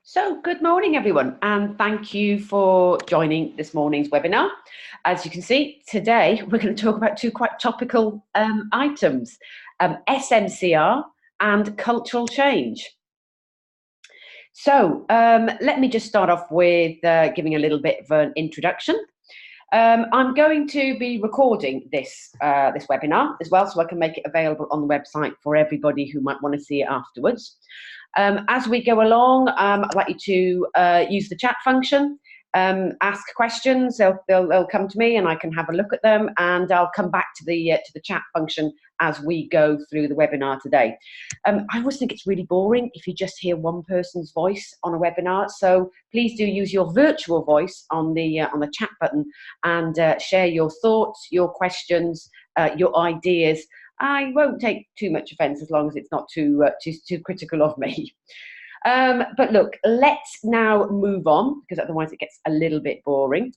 So, good morning, everyone, and thank you for joining this morning's webinar. As you can see, today we're going to talk about two quite topical items, SMCR and cultural change. So, let me just start off with giving a little bit of an introduction. I'm going to be recording this webinar as well, so I can make it available on the website for everybody who might want to see it afterwards. As we go along, I'd like you to use the chat function, ask questions. They'll come to me, and I can have a look at them, and I'll come back to the chat function as we go through the webinar today. I always think it's really boring if you just hear one person's voice on a webinar, so please do use your virtual voice on the chat button and share your thoughts, your questions, your ideas. I won't take too much offence as long as it's not too critical of me. But look, let's now move on, because otherwise it gets a little bit boring.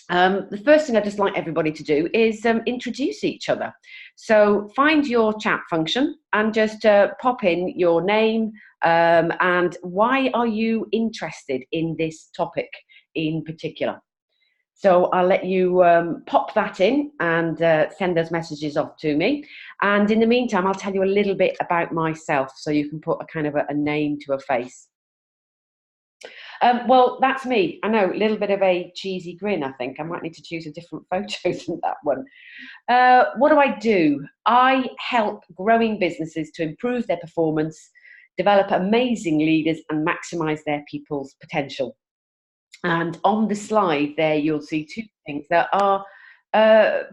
The first thing I'd just like everybody to do is introduce each other. So find your chat function and just pop in your name and why are you interested in this topic in particular. So I'll let you pop that in and send those messages off to me. And in the meantime, I'll tell you a little bit about myself so you can put a kind of a name to a face. Well, that's me. I know, a little bit of a cheesy grin, I think. I might need to choose a different photo than that one. What do? I help growing businesses to improve their performance, develop amazing leaders, and maximise their people's potential. And on the slide there, you'll see two things that are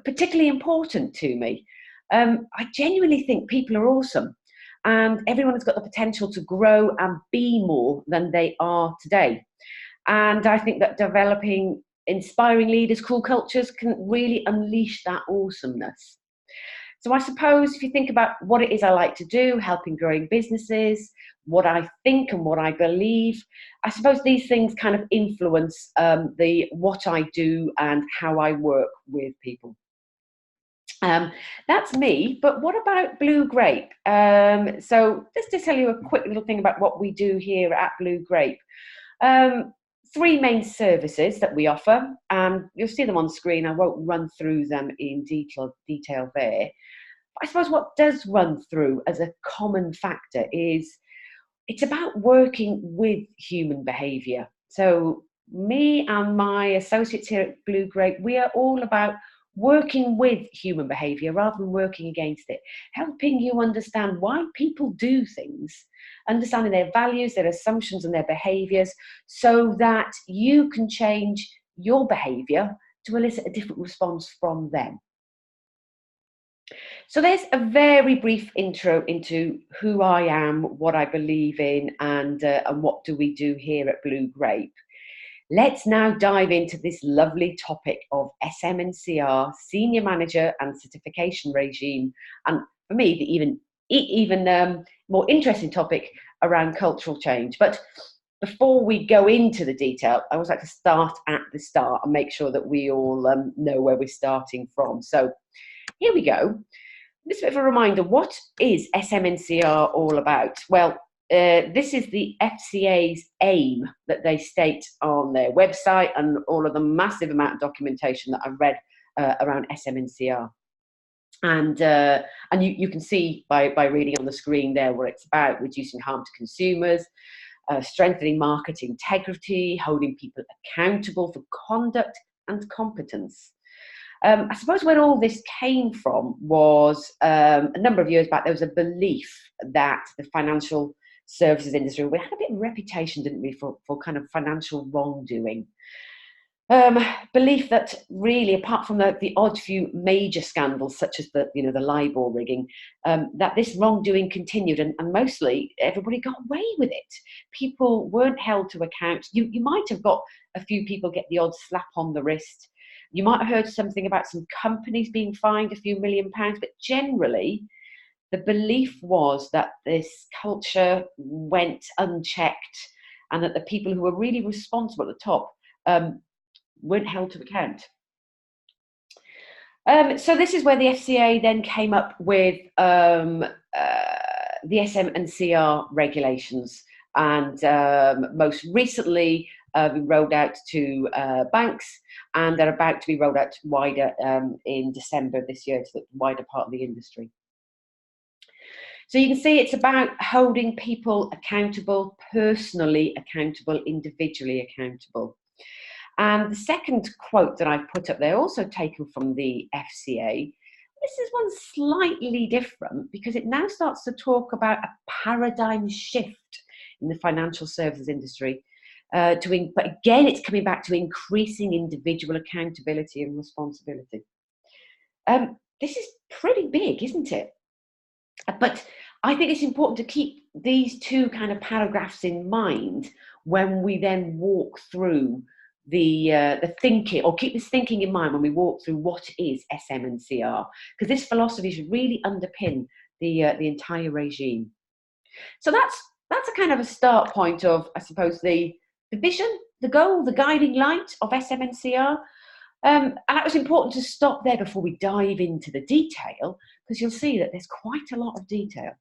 particularly important to me. I genuinely think people are awesome, and everyone has got the potential to grow and be more than they are today. And I think that developing inspiring leaders, cool cultures can really unleash that awesomeness. So I suppose if you think about what it is I like to do, helping growing businesses, what I think and what I believe, I suppose these things kind of influence what I do and how I work with people. That's me, but what about Blue Grape? So just to tell you a quick little thing about what we do here at Blue Grape. Three main services that we offer, and you'll see them on screen. I won't run through them in detail there. I suppose what does run through as a common factor is it's about working with human behaviour. So me and my associates here at Blue Grape, we are all about working with human behaviour rather than working against it, helping you understand why people do things, understanding their values, their assumptions and their behaviours, so that you can change your behaviour to elicit a different response from them. So there's a very brief intro into who I am, what I believe in, and what do we do here at Blue Grape. Let's now dive into this lovely topic of SMCR, Senior Manager and Certification Regime, and for me, the even more interesting topic around cultural change. But before we go into the detail, I always like to start at the start and make sure that we all know where we're starting from. So here we go. This bit of a reminder, what is SMCR all about? Well, this is the FCA's aim that they state on their website and all of the massive amount of documentation that I've read around SMCR. And you can see by reading on the screen there what it's about: reducing harm to consumers, strengthening market integrity, holding people accountable for conduct and competence. I suppose where all this came from was a number of years back, there was a belief that the financial services industry, we had a bit of a reputation, didn't we, for kind of financial wrongdoing. Belief that really, apart from the odd few major scandals such as the LIBOR rigging, that this wrongdoing continued, and mostly everybody got away with it. People weren't held to account. You might have got a few people get the odd slap on the wrist. You might have heard something about some companies being fined a few £1 million, but generally the belief was that this culture went unchecked and that the people who were really responsible at the top weren't held to account. So this is where the FCA then came up with the SMCR regulations. and most recently we rolled out to banks, and they're about to be rolled out wider in December this year to the wider part of the industry. So you can see it's about holding people accountable, personally accountable, individually accountable. And the second quote that I've put up there, also taken from the FCA, this is one slightly different because it now starts to talk about a paradigm shift in the financial services industry. But again, it's coming back to increasing individual accountability and responsibility. This is pretty big, isn't it? But I think it's important to keep these two kind of paragraphs in mind when we then walk through the thinking, or keep this thinking in mind when we walk through what is SMCR, because this philosophy should really underpin the entire regime. So that's a kind of a start point of, I suppose, the vision, the goal, the guiding light of SMCR. And it was important to stop there before we dive into the detail, because you'll see that there's quite a lot of detail.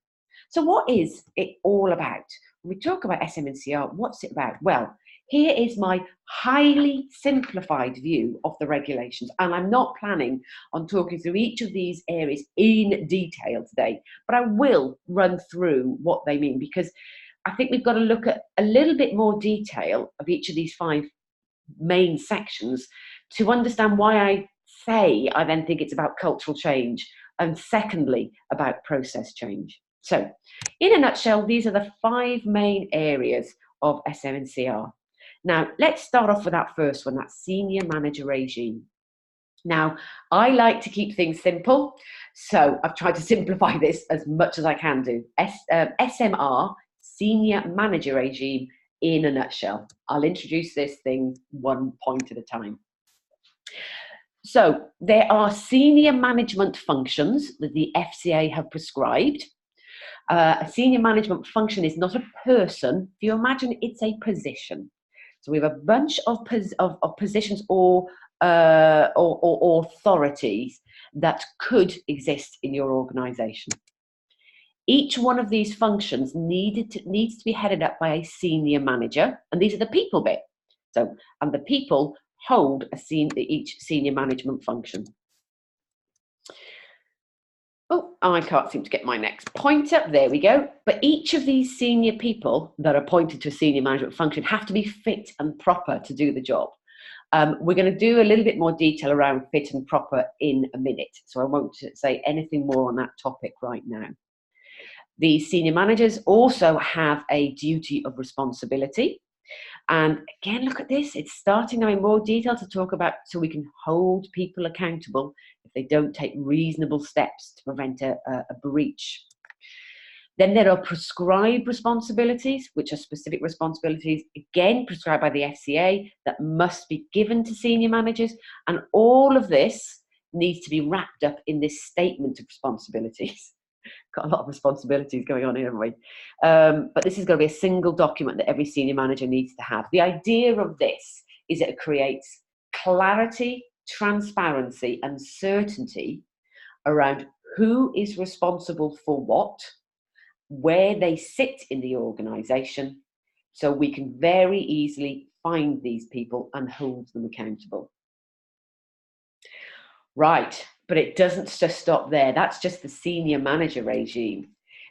So what is it all about? When we talk about SMCR, what's it about? Well, here is my highly simplified view of the regulations, and I'm not planning on talking through each of these areas in detail today, but I will run through what they mean, because I think we've got to look at a little bit more detail of each of these 5 main sections to understand why I say I then think it's about cultural change, and secondly, about process change. So, in a nutshell, these are the 5 main areas of SMCR. Now, let's start off with that first one, that senior manager regime. Now, I like to keep things simple, so I've tried to simplify this as much as I can do. SMR, senior manager regime, in a nutshell. I'll introduce this thing one point at a time. So there are senior management functions that the FCA have prescribed. A senior management function is not a person. If you imagine, it's a position. So we have a bunch of positions or authorities that could exist in your organisation. Each one of these functions needs to be headed up by a senior manager, and these are the people bit. So, and the people hold each senior management function. Oh, I can't seem to get my next point up. There we go. But each of these senior people that are appointed to a senior management function have to be fit and proper to do the job. We're going to do a little bit more detail around fit and proper in a minute, so I won't say anything more on that topic right now. The senior managers also have a duty of responsibility. And again, look at this. It's starting now in more detail to talk about, so we can hold people accountable if they don't take reasonable steps to prevent a breach. Then there are prescribed responsibilities, which are specific responsibilities, again, prescribed by the FCA, that must be given to senior managers. And all of this needs to be wrapped up in this statement of responsibilities. Got a lot of responsibilities going on here, haven't we? But this is going to be a single document that every senior manager needs to have. The idea of this is that it creates clarity, transparency, and certainty around who is responsible for what, where they sit in the organisation, so we can very easily find these people and hold them accountable. Right, but it doesn't just stop there. That's just the senior manager regime.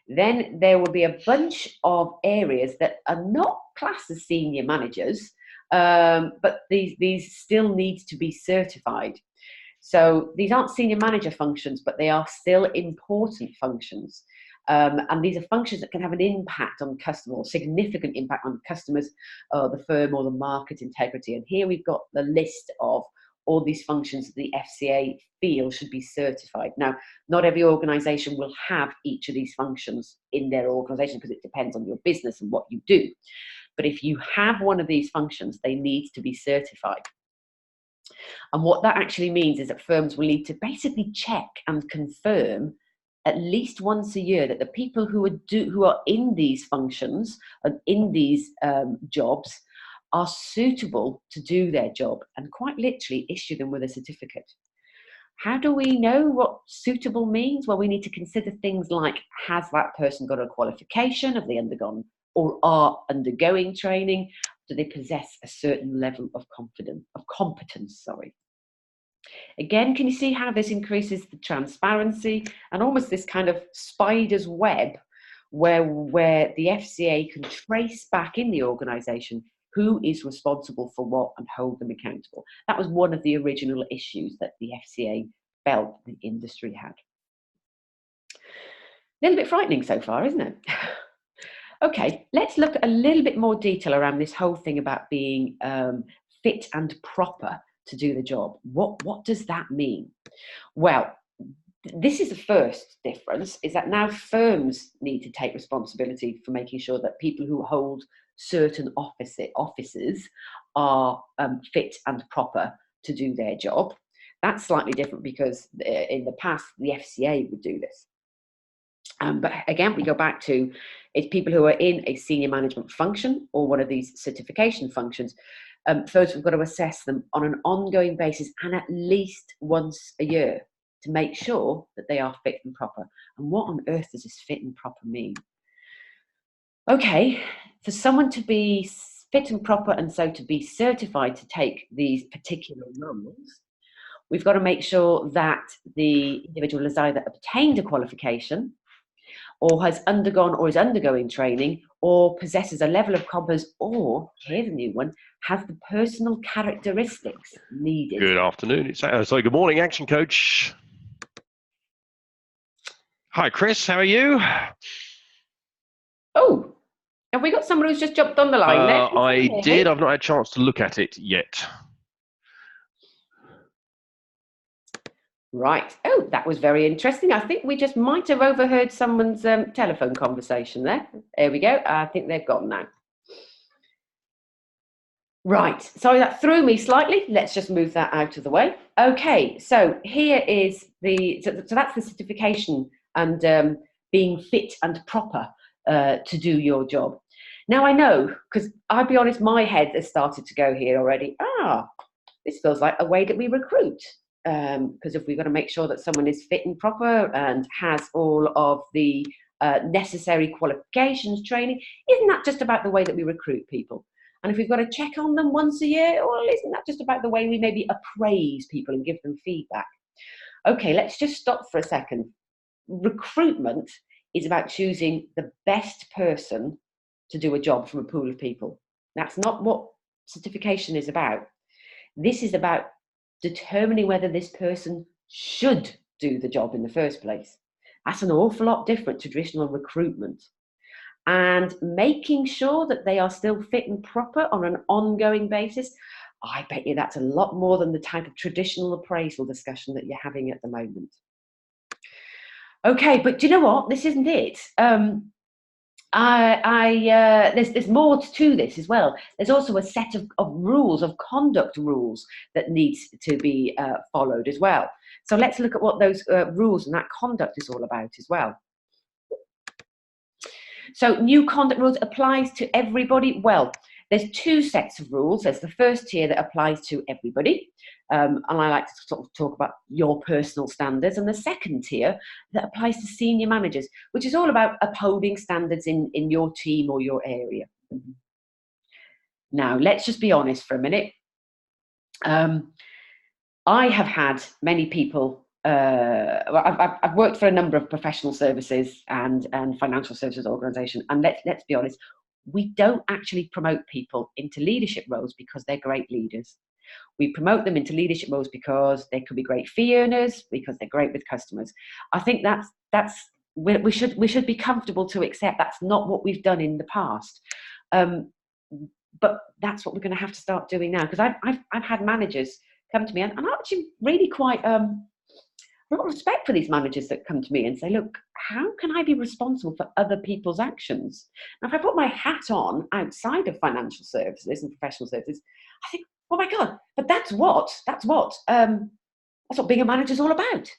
Then there will be a bunch of areas that are not classed as senior managers, but these still need to be certified. So these aren't senior manager functions, but they are still important functions. And these are functions that can have an impact on customers, or significant impact on customers, the firm, or the market integrity. And here we've got the list of all these functions that the FCA feel should be certified. Now, not every organisation will have each of these functions in their organisation, because it depends on your business and what you do. But if you have one of these functions, they need to be certified. And what that actually means is that firms will need to basically check and confirm at least once a year that the people who are in these functions and in these jobs are suitable to do their job, and quite literally issue them with a certificate. How do we know what suitable means? Well, we need to consider things like, has that person got a qualification? Have they undergone or are undergoing training? Do they possess a certain level of competence? Again, can you see how this increases the transparency and almost this kind of spider's web where the FCA can trace back in the organisation who is responsible for what and hold them accountable? That was one of the original issues that the FCA felt the industry had. A little bit frightening so far, isn't it? Okay, let's look at a little bit more detail around this whole thing about being fit and proper to do the job. What does that mean? Well, this is the first difference, is that now firms need to take responsibility for making sure that people who hold certain offices are fit and proper to do their job. That's slightly different because in the past, the FCA would do this. But again, we go back to it's people who are in a senior management function or one of these certification functions. First, we've got to assess them on an ongoing basis and at least once a year to make sure that they are fit and proper. And what on earth does this fit and proper mean? Okay, for someone to be fit and proper and so to be certified to take these particular roles, we've got to make sure that the individual has either obtained a qualification or has undergone or is undergoing training or possesses a level of competence or, here's a new one, has the personal characteristics needed. Good afternoon. Good morning, Action Coach. Hi, Chris. How are you? Oh, have we got someone who's just jumped on the line there? I did. I've not had a chance to look at it yet. Right. Oh, that was very interesting. I think we just might have overheard someone's telephone conversation there. There we go. I think they've gone now. Right. Sorry, that threw me slightly. Let's just move that out of the way. Okay. So here is so that's the certification and being fit and proper to do your job. Now I know, because I'll be honest, my head has started to go here already. This feels like a way that we recruit. Because if we've got to make sure that someone is fit and proper and has all of the necessary qualifications, training, isn't that just about the way that we recruit people? And if we've got to check on them once a year, well, isn't that just about the way we maybe appraise people and give them feedback? Okay, let's just stop for a second. Recruitment is about choosing the best person to do a job from a pool of people. That's not what certification is about. This is about determining whether this person should do the job in the first place. That's an awful lot different to traditional recruitment. And making sure that they are still fit and proper on an ongoing basis, I bet you that's a lot more than the type of traditional appraisal discussion that you're having at the moment. Okay, but do you know what? This isn't it. There's more to this as well. There's also a set of rules, of conduct rules that needs to be followed as well. So let's look at what those rules and that conduct is all about as well. So new conduct rules applies to everybody. Well, there's two sets of rules. There's the first tier that applies to everybody. And I like to sort of talk about your personal standards. And the second tier that applies to senior managers, which is all about upholding standards in your team or your area. Now, let's just be honest for a minute. I have had many people, I've worked for a number of professional services and financial services organisations. And let's be honest, we don't actually promote people into leadership roles because they're great leaders. We promote them into leadership roles because they could be great fee earners, because they're great with customers. I think we should be comfortable to accept that's not what we've done in the past. But that's what we're going to have to start doing now. Because I've had managers come to me, and I'm actually really quite a lot of respect for these managers that come to me and say, look, how can I be responsible for other people's actions? Now, if I put my hat on outside of financial services and professional services, I think, oh my God, but that's what being a manager is all about.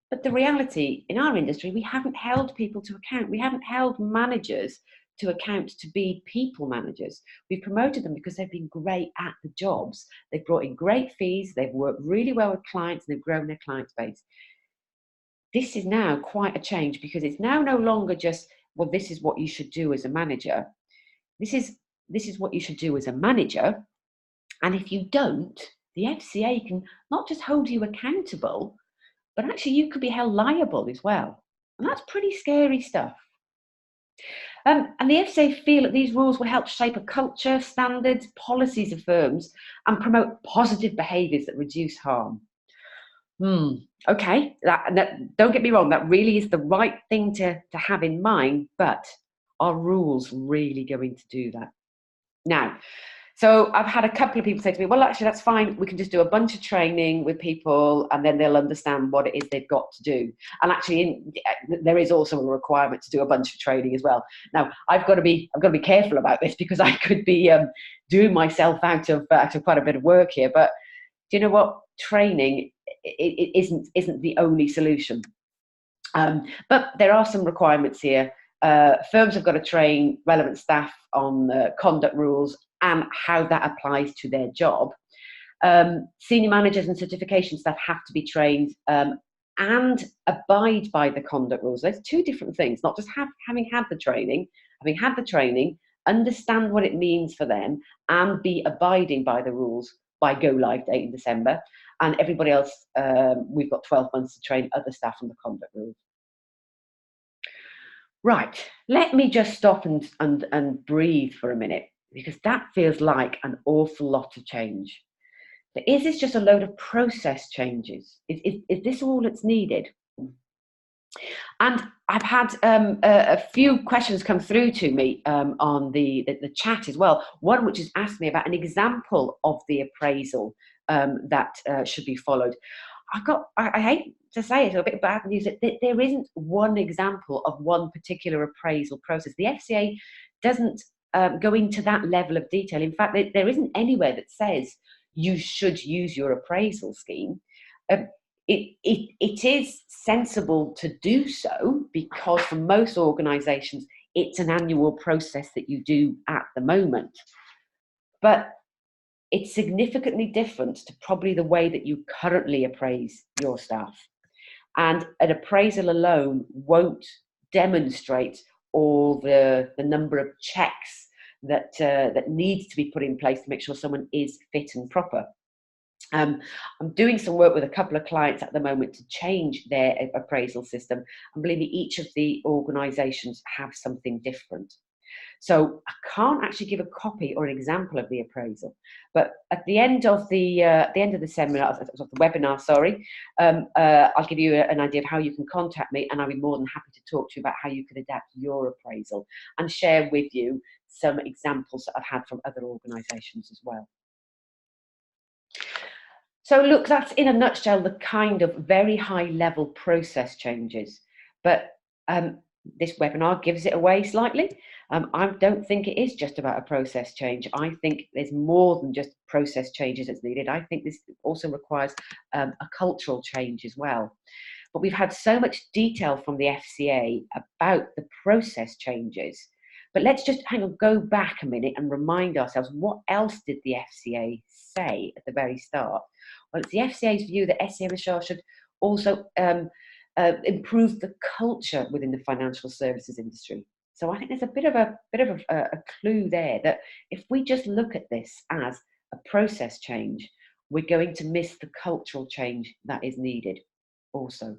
But the reality in our industry, we haven't held people to account. We haven't held managers to account to be people managers. We've promoted them because they've been great at the jobs. They've brought in great fees. They've worked really well with clients. And they've grown their client base. This is now quite a change because it's now no longer just, well, this is what you should do as a manager. this is what you should do as a manager. And if you don't, the FCA can not just hold you accountable, but actually you could be held liable as well. And that's pretty scary stuff. And the FCA feel that these rules will help shape a culture, standards, policies of firms and promote positive behaviours that reduce harm. Okay, that, don't get me wrong, that really is the right thing to have in mind, but are rules really going to do that? Now, so I've had a couple of people say to me, well, actually, that's fine. We can just do a bunch of training with people and then they'll understand what it is they've got to do. And actually, there is also a requirement to do a bunch of training as well. Now, I've got to be careful about this because I could be doing myself out of quite a bit of work here. But do you know what? Training it isn't the only solution. But there are some requirements here. Firms have got to train relevant staff on conduct rules and how that applies to their job. Senior managers and certification staff have to be trained and abide by the conduct rules. There's two different things, not just having had the training, understand what it means for them and be abiding by the rules by go live date in December. And everybody else, we've got 12 months to train other staff on the conduct rules. Right, let me just stop and breathe for a minute, because that feels like an awful lot of change. But is this just a load of process changes? Is this all that's needed? And I've had a few questions come through to me on the chat as well. One which has asked me about an example of the appraisal that should be followed. I hate to say it, a bit bad news, that there isn't one example of one particular appraisal process. The FCA doesn't go into that level of detail. In fact, there isn't anywhere that says you should use your appraisal scheme. It is sensible to do so because for most organisations, it's an annual process that you do at the moment. But it's significantly different to probably the way that you currently appraise your staff. And an appraisal alone won't demonstrate all the number of checks that needs to be put in place to make sure someone is fit and proper. I'm doing some work with a couple of clients at the moment to change their appraisal system. And believe me, each of the organisations have something different. So I can't actually give a copy or an example of the appraisal, but at the end of the seminar, of the webinar, sorry, I'll give you an idea of how you can contact me, and I'll be more than happy to talk to you about how you can adapt your appraisal and share with you some examples that I've had from other organisations as well. So look, that's in a nutshell the kind of very high level process changes, but this webinar gives it away slightly. I don't think it is just about a process change. I think there's more than just process changes that's needed. I think this also requires a cultural change as well. But we've had so much detail from the FCA about the process changes. But let's just go back a minute and remind ourselves, what else did the FCA say at the very start? Well, it's the FCA's view that SMCR should also improve the culture within the financial services industry. So I think there's a bit of a clue there that if we just look at this as a process change, we're going to miss the cultural change that is needed also.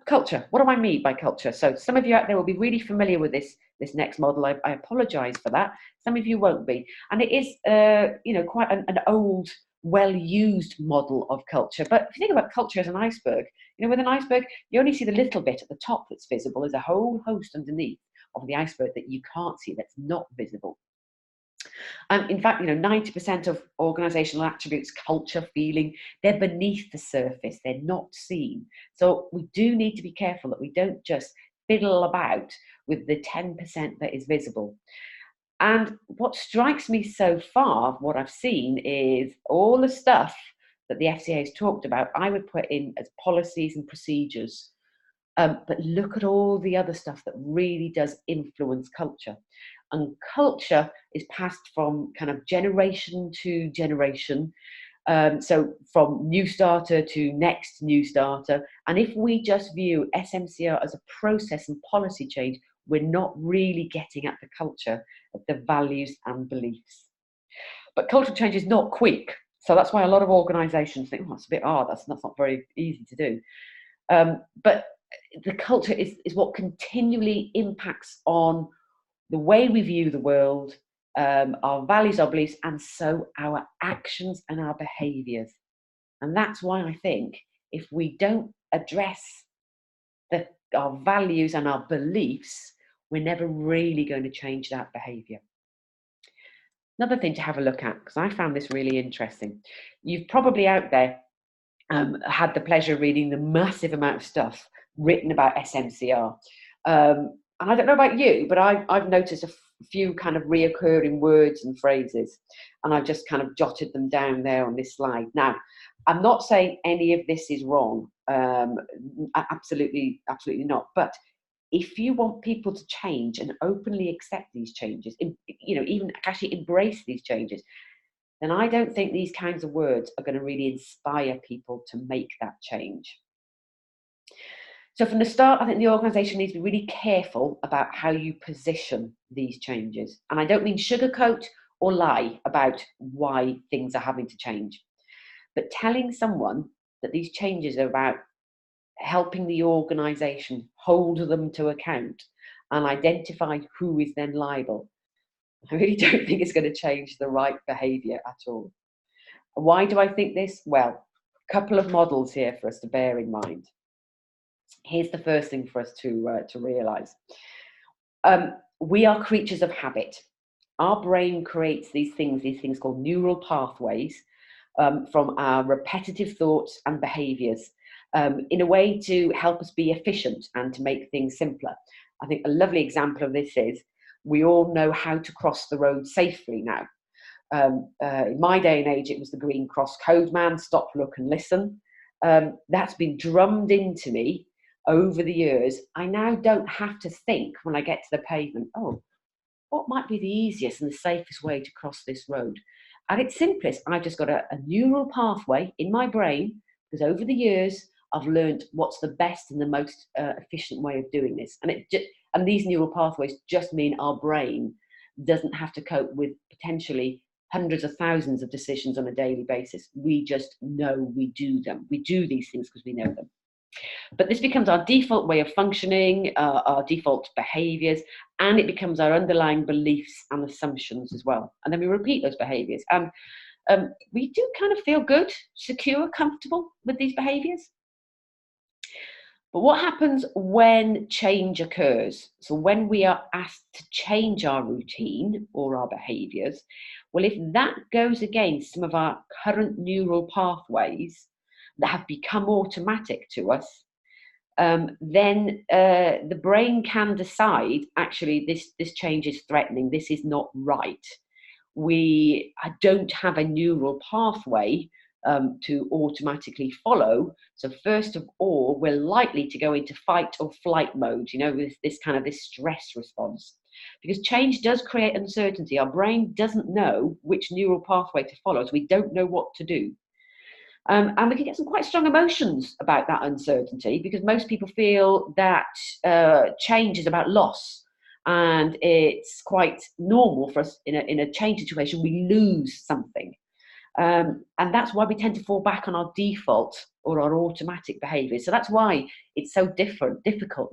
Culture. What do I mean by culture? So some of you out there will be really familiar with this next model. I apologise for that. Some of you won't be. And it is, quite an old, well-used model of culture. But if you think about culture as an iceberg, with an iceberg, you only see the little bit at the top that's visible. There's a whole host underneath of the iceberg that you can't see, that's not visible. In fact, 90% of organisational attributes, culture, feeling, they're beneath the surface. They're not seen. So we do need to be careful that we don't just fiddle about with the 10% that is visible. And what strikes me so far, what I've seen, is all the stuff that the FCA has talked about, I would put in as policies and procedures. But look at all the other stuff that really does influence culture. And culture is passed from kind of generation to generation. So from new starter to next new starter. And if we just view SMCR as a process and policy change, we're not really getting at the culture of the values and beliefs. But cultural change is not quick. So that's why a lot of organisations think, oh, it's a bit hard, that's not very easy to do. But the culture is what continually impacts on the way we view the world, our values, our beliefs, and so our actions and our behaviours. And that's why I think if we don't address our values and our beliefs, we're never really going to change that behaviour. Another thing to have a look at, because I found this really interesting. You've probably out there had the pleasure of reading the massive amount of stuff written about SMCR. And I don't know about you, but I've noticed a few kind of reoccurring words and phrases, and I've just kind of jotted them down there on this slide. Now, I'm not saying any of this is wrong. Absolutely not. But if you want people to change and openly accept these changes, even actually embrace these changes, then I don't think these kinds of words are going to really inspire people to make that change. So from the start, I think the organisation needs to be really careful about how you position these changes. And I don't mean sugarcoat or lie about why things are having to change, but telling someone that these changes are about helping the organisation hold them to account and identify who is then liable. I really don't think it's going to change the right behaviour at all. Why do I think this? Well, a couple of models here for us to bear in mind. Here's the first thing for us to realise. We are creatures of habit. Our brain creates these things called neural pathways from our repetitive thoughts and behaviours in a way to help us be efficient and to make things simpler. I think a lovely example of this is we all know how to cross the road safely now. In my day and age, it was the green cross code man, stop, look and listen. That's been drummed into me over the years. I now don't have to think when I get to the pavement, oh, what might be the easiest and the safest way to cross this road? At its simplest, I've just got a neural pathway in my brain, because over the years, I've learned what's the best and the most efficient way of doing this. And these neural pathways just mean our brain doesn't have to cope with potentially hundreds of thousands of decisions on a daily basis. We just know we do them. We do these things because we know them. But this becomes our default way of functioning, our default behaviours, and it becomes our underlying beliefs and assumptions as well. And then we repeat those behaviours. And we do kind of feel good, secure, comfortable with these behaviours. But what happens when change occurs? So when we are asked to change our routine or our behaviours, well, if that goes against some of our current neural pathways that have become automatic to us, then the brain can decide, actually, this change is threatening, this is not right. I don't have a neural pathway to automatically follow. So first of all, we're likely to go into fight or flight mode, with this stress response. Because change does create uncertainty. Our brain doesn't know which neural pathway to follow, so we don't know what to do. And we can get some quite strong emotions about that uncertainty, because most people feel that change is about loss. And it's quite normal for us in a change situation, we lose something. And that's why we tend to fall back on our default or our automatic behaviour. So that's why it's so difficult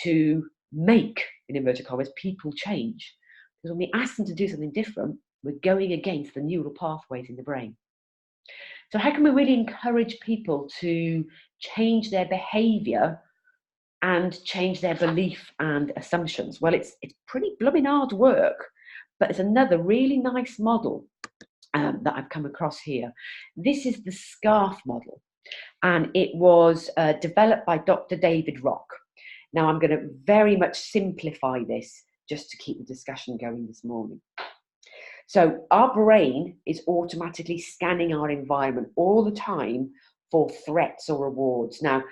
to make, in inverted commas, people change. Because when we ask them to do something different, we're going against the neural pathways in the brain. So how can we really encourage people to change their behaviour and change their belief and assumptions? Well, it's pretty blooming hard work, but it's another really nice model that I've come across here. This is the SCARF model, and it was developed by Dr. David Rock. Now, I'm going to very much simplify this just to keep the discussion going this morning. So our brain is automatically scanning our environment all the time for threats or rewards. Now,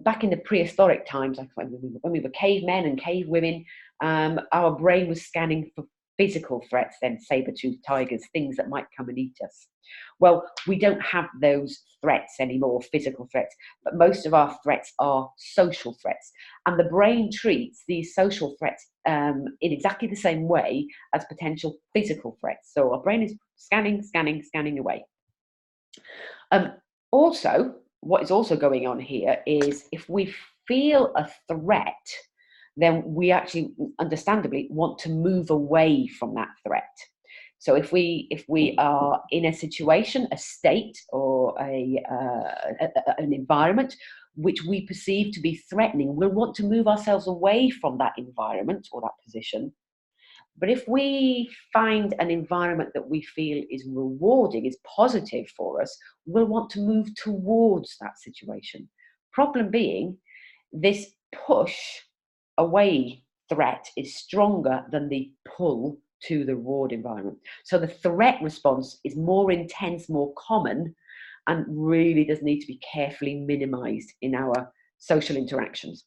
back in the prehistoric times, like when we were cavemen and cave women, our brain was scanning for physical threats, then saber-toothed tigers, things that might come and eat us. Well, we don't have those threats anymore, physical threats, but most of our threats are social threats. And the brain treats these social threats in exactly the same way as potential physical threats. So our brain is scanning away. Also, what is also going on here is if we feel a threat, then we actually understandably want to move away from that threat. So if we are in a situation, a state, or an environment which we perceive to be threatening, we'll want to move ourselves away from that environment or that position. But if we find an environment that we feel is rewarding, is positive for us, we'll want to move towards that situation. Problem being, this push away threat is stronger than the pull to the reward environment. So the threat response is more intense, more common, and really does need to be carefully minimized in our social interactions.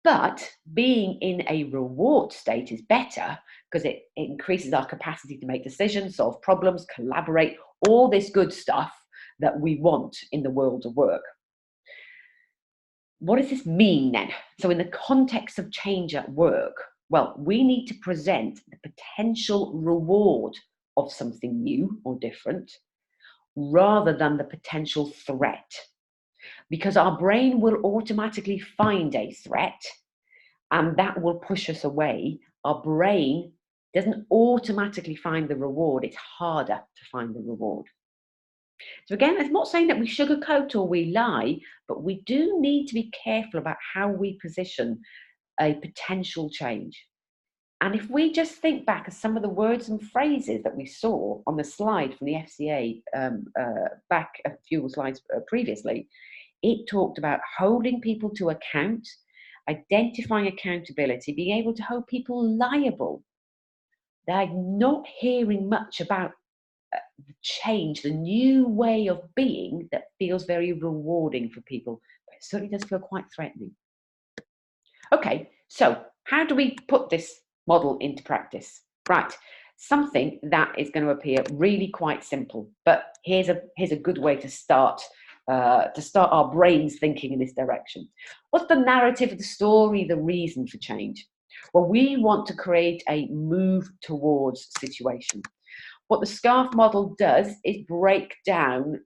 But being in a reward state is better because it increases our capacity to make decisions, solve problems, collaborate, all this good stuff that we want in the world of work. What does this mean then? So in the context of change at work, well, we need to present the potential reward of something new or different rather than the potential threat. Because our brain will automatically find a threat and that will push us away. Our brain doesn't automatically find the reward. It's harder to find the reward. So again, I'm not saying that we sugarcoat or we lie, but we do need to be careful about how we position a potential change. And if we just think back at some of the words and phrases that we saw on the slide from the FCA back a few slides previously, it talked about holding people to account, identifying accountability, being able to hold people liable. They're not hearing much about the change, the new way of being that feels very rewarding for people, but it certainly does feel quite threatening. Okay, so how do we put this model into practice? Right, something that is going to appear really quite simple, but here's a good way to start our brains thinking in this direction. What's the narrative, the story, the reason for change? Well, we want to create a move towards situation. What the SCARF model does is break down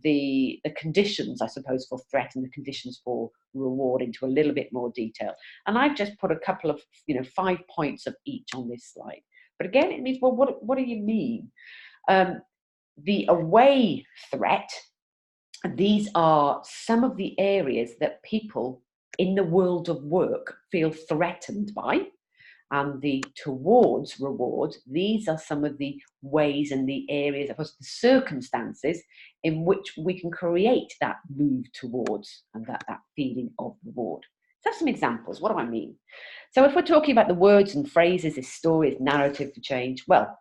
the conditions, I suppose, for threat and the conditions for reward into a little bit more detail. And I've just put a couple of, 5 points of each on this slide. But again, it means, well, what do you mean? The away threat, these are some of the areas that people in the world of work feel threatened by. And the towards reward, these are some of the ways and the areas, of course, the circumstances in which we can create that move towards and that feeling of reward. So some examples. What do I mean? So if we're talking about the words and phrases, this story, this narrative for change, well,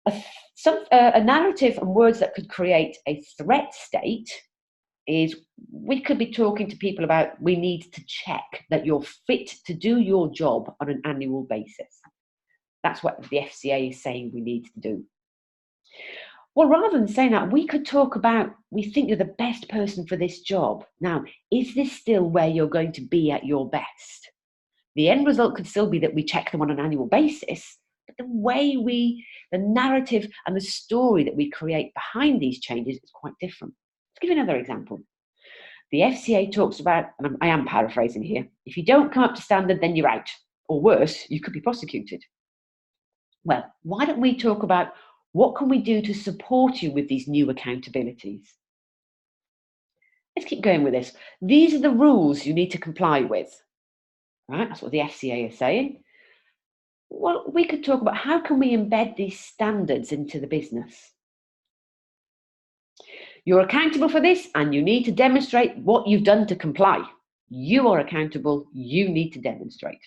a narrative and words that could create a threat state is we could be talking to people about we need to check that you're fit to do your job on an annual basis. That's what the FCA is saying we need to do. Well, rather than saying that, we could talk about we think you're the best person for this job. Now, is this still where you're going to be at your best? The end result could still be that we check them on an annual basis, but the narrative and the story that we create behind these changes is quite different. Let's give you another example. The FCA talks about, and I am paraphrasing here, if you don't come up to standard, then you're out. Or worse, you could be prosecuted. Well, why don't we talk about what can we do to support you with these new accountabilities? Let's keep going with this. These are the rules you need to comply with. Right? That's what the FCA is saying. Well, we could talk about how can we embed these standards into the business. You're accountable for this and you need to demonstrate what you've done to comply. You are accountable, you need to demonstrate.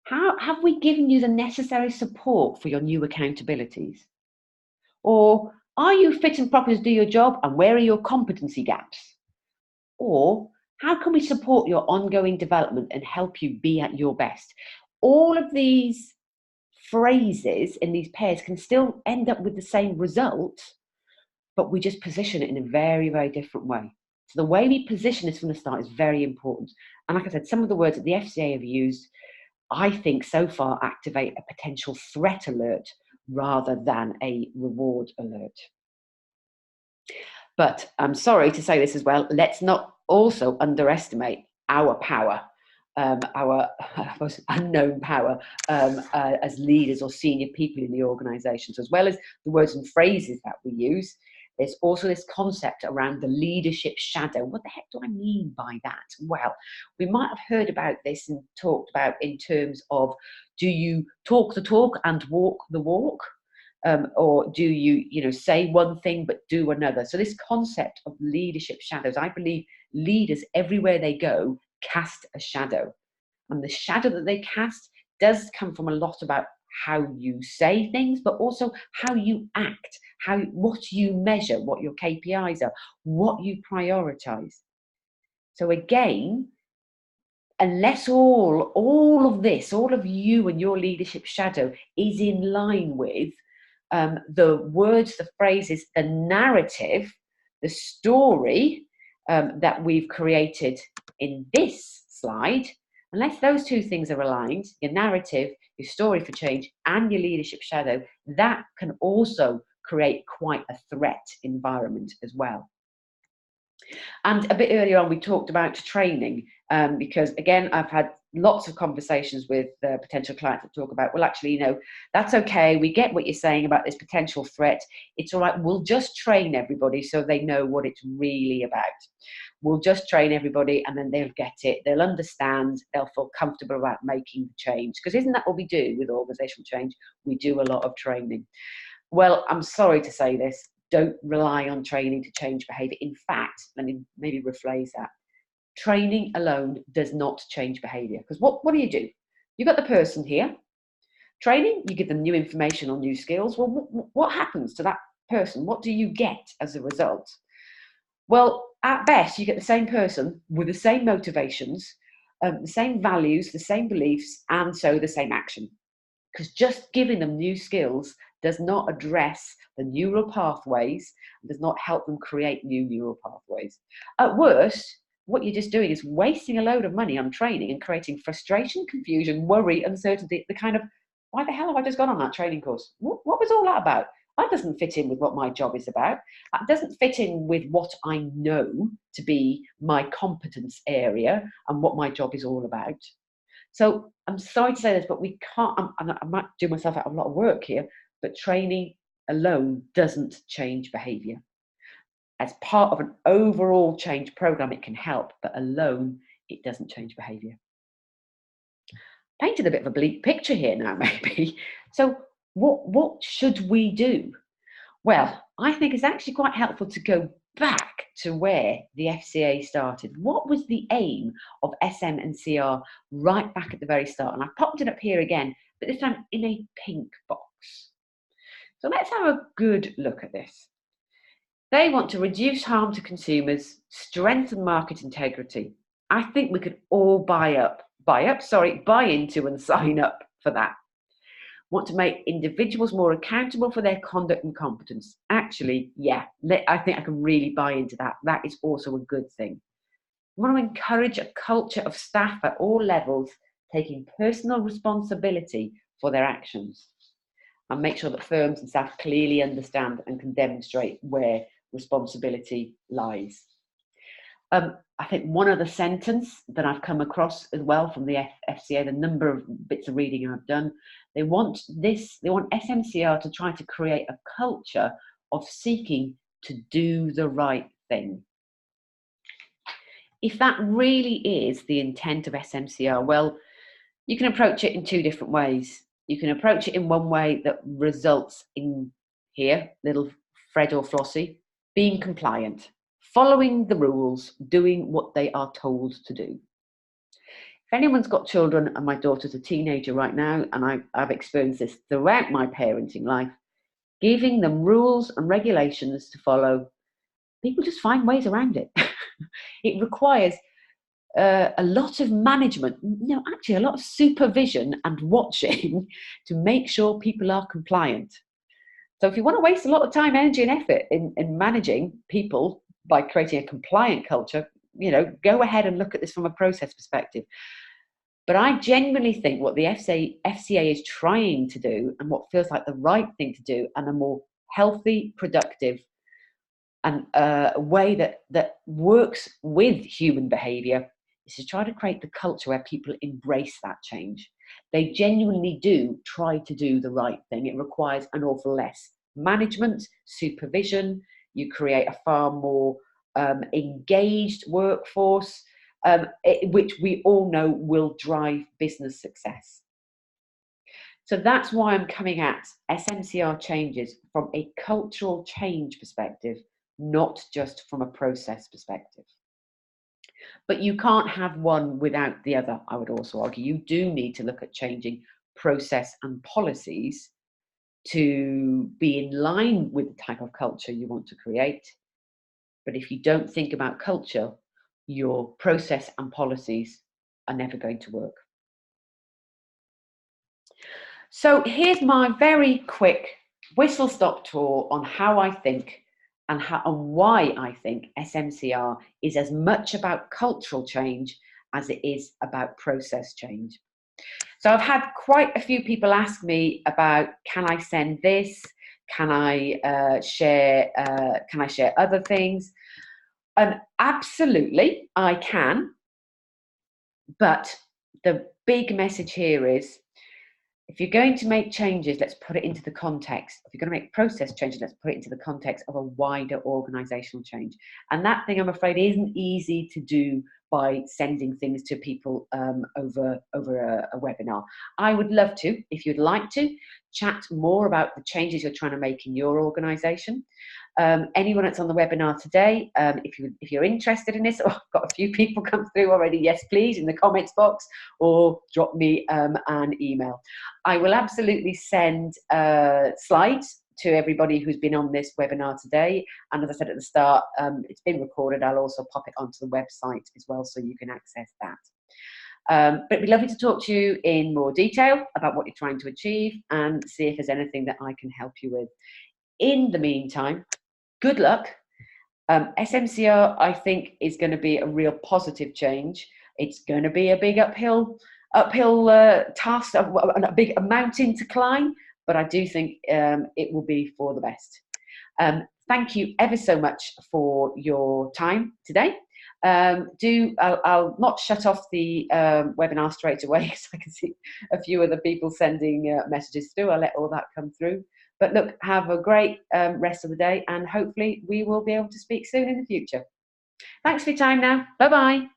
How have we given you the necessary support for your new accountabilities? Or are you fit and proper to do your job and where are your competency gaps? Or how can we support your ongoing development and help you be at your best? All of these phrases in these pairs can still end up with the same result, but we just position it in a very, very different way. So the way we position this from the start is very important. And like I said, some of the words that the FCA have used, I think so far activate a potential threat alert rather than a reward alert. But I'm sorry to say this as well, let's not also underestimate our power, our I suppose, unknown power as leaders or senior people in the organisation. So as well as the words and phrases that we use, there's also this concept around the leadership shadow. What the heck do I mean by that? Well, we might have heard about this and talked about in terms of, do you talk the talk and walk the walk? Or do you say one thing but do another? So this concept of leadership shadows, I believe leaders everywhere they go cast a shadow. And the shadow that they cast does come from a lot about how you say things, but also how you act, what you measure, what your KPIs are, what you prioritize. So again, unless all of this, all of you and your leadership shadow is in line with the words, the phrases, the narrative, the story that we've created in this slide, unless those two things are aligned, your narrative, your story for change, and your leadership shadow, that can also create quite a threat environment as well. And a bit earlier on, we talked about training, because again, I've had lots of conversations with potential clients that talk about, well, actually, that's okay. We get what you're saying about this potential threat. It's all right. We'll just train everybody so they know what it's really about. We'll just train everybody and then they'll get it. They'll understand. They'll feel comfortable about making the change. Because isn't that what we do with organizational change? We do a lot of training. Well, I'm sorry to say this. Don't rely on training to change behaviour. In fact, let me maybe rephrase that. Training alone does not change behaviour. Because what do? You've got the person here. Training, you give them new information or new skills. Well, what happens to that person? What do you get as a result? Well, at best, you get the same person with the same motivations, the same values, the same beliefs, and so the same action. Because just giving them new skills does not address the neural pathways, does not help them create new neural pathways. At worst, what you're just doing is wasting a load of money on training and creating frustration, confusion, worry, uncertainty, the kind of, why the hell have I just gone on that training course? What was all that about? That doesn't fit in with what my job is about. That doesn't fit in with what I know to be my competence area and what my job is all about. So I'm sorry to say this, but we can't, I might do myself out of a lot of work here, but training alone doesn't change behaviour. As part of an overall change program, it can help, but alone, it doesn't change behaviour. Painted a bit of a bleak picture here now, maybe. So what should we do? Well, I think it's actually quite helpful to go back to where the FCA started. What was the aim of SMCR right back at the very start? And I popped it up here again, but this time in a pink box. So let's have a good look at this. They want to reduce harm to consumers, strengthen market integrity. I think we could all buy into and sign up for that. Want to make individuals more accountable for their conduct and competence. Actually, yeah, I think I can really buy into that. That is also a good thing. We want to encourage a culture of staff at all levels taking personal responsibility for their actions, and make sure that firms and staff clearly understand and can demonstrate where responsibility lies. I think one other sentence that I've come across as well from the FCA, the number of bits of reading I've done, they want SMCR to try to create a culture of seeking to do the right thing. If that really is the intent of SMCR, well, you can approach it in two different ways. You can approach it in one way that results in, here, little Fred or Flossie, being compliant, following the rules, doing what they are told to do. If anyone's got children, and my daughter's a teenager right now, and I've experienced this throughout my parenting life, giving them rules and regulations to follow, people just find ways around it. It requires a lot of management, no, actually a lot of supervision and watching to make sure people are compliant. So if you want to waste a lot of time, energy and effort in managing people by creating a compliant culture, go ahead and look at this from a process perspective. But I genuinely think what the FCA is trying to do, and what feels like the right thing to do, and a more healthy, productive, and a way that works with human behaviour, is to try to create the culture where people embrace that change. They genuinely do try to do the right thing. It requires an awful less management, supervision. You create a far more engaged workforce, which we all know will drive business success. So that's why I'm coming at SMCR changes from a cultural change perspective, not just from a process perspective. But you can't have one without the other, I would also argue. You do need to look at changing process and policies to be in line with the type of culture you want to create. But if you don't think about culture, your process and policies are never going to work. So here's my very quick whistle-stop tour on how I think and why I think SMCR is as much about cultural change as it is about process change. So I've had quite a few people ask me about, can I send this? Can I share other things? Absolutely, I can. But the big message here is, if you're going to make changes, let's put it into the context. If you're going to make process changes, let's put it into the context of a wider organisational change. And that thing, I'm afraid, isn't easy to do by sending things to people over a webinar. I would love to, if you'd like to, chat more about the changes you're trying to make in your organisation. Anyone that's on the webinar today, if you're interested in this, or I've got a few people come through already, yes please, in the comments box, or drop me an email. I will absolutely send slides to everybody who's been on this webinar today, and as I said at the start, it's been recorded. I'll also pop it onto the website as well, so you can access that. But it'd be lovely to talk to you in more detail about what you're trying to achieve and see if there's anything that I can help you with. In the meantime, good luck. SMCR, I think, is going to be a real positive change. It's going to be a big uphill task, a mountain to climb, but I do think it will be for the best. Thank you ever so much for your time today. I'll not shut off the webinar straight away, because I can see a few other people sending messages through. I'll let all that come through. But look, have a great rest of the day, and hopefully we will be able to speak soon in the future. Thanks for your time now. Bye-bye.